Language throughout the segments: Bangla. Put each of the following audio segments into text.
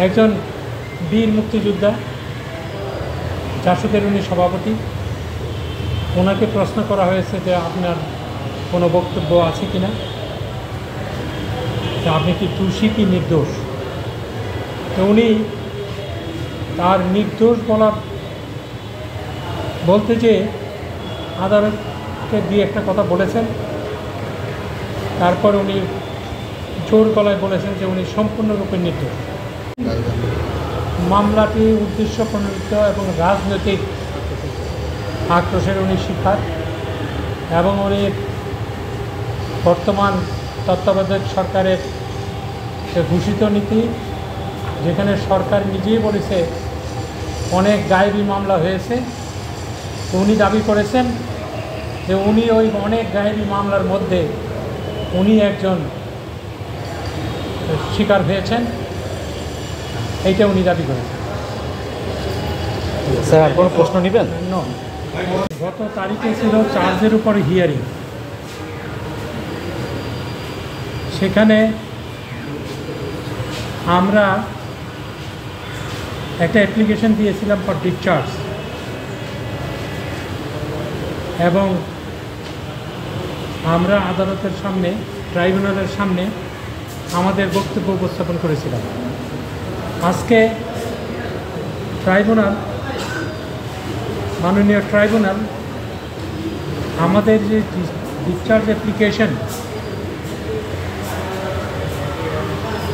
একজন বীর মুক্তিযোদ্ধা, জাসদের উনি সভাপতি। ওনাকে প্রশ্ন করা হয়েছে যে আপনার কোনো বক্তব্য আছে কি না, আপনি কি দোষী কি নির্দোষ। তো উনি তার নির্দোষ বলতে যে আদালতকে দিয়ে একটা কথা বলেছেন, তারপর উনি জোর গলায় বলেছেন যে উনি সম্পূর্ণরূপে নির্দোষ। মামলাটি উদ্দেশ্য প্রণোদিত এবং রাজনৈতিক আক্রোশের উনি শিকার, এবং উনি বর্তমান তত্ত্বাবধায়ক সরকারের যে ঘোষিত নীতি, যেখানে সরকার নিজেই বলেছে অনেক গায়েবী মামলা হয়েছে, তো উনি দাবি করেছেন যে উনি ওই অনেক গায়েবী মামলার মধ্যে উনি একজন শিকার হয়েছেন, এইটা উনি দাবি করেছেন। স্যার কোনো প্রশ্ন নেবেন? গত তারিখে ছিল চার্জের উপর হিয়ারিং। সেখানে আমরা একটা অ্যাপ্লিকেশন দিয়েছিলাম ফর ডিসচার্জ, এবং আমরা আদালতের সামনে, ট্রাইব্যুনালের সামনে আমাদের বক্তব্য উপস্থাপন করেছিলাম। আজকে ট্রাইব্যুনাল, মাননীয় ট্রাইব্যুনাল আমাদের যে ডিসচার্জ অ্যাপ্লিকেশন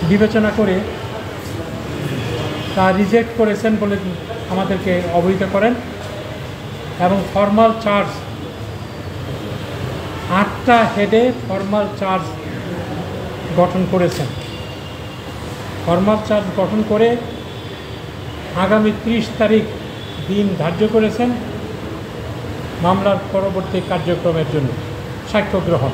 বিবেচনা করে তা রিজেক্ট করেছেন বলে আমাদেরকে অবহিত করেন, এবং ফর্মাল চার্জ 8টা হেডে ফর্মাল চার্জ গঠন করেছেন। ফর্মাল চার্জ গঠন করে আগামী 30 তারিখ দিন ধার্য করেছেন মামলার পরবর্তী কার্যক্রমের জন্য সাক্ষ্য গ্রহণ।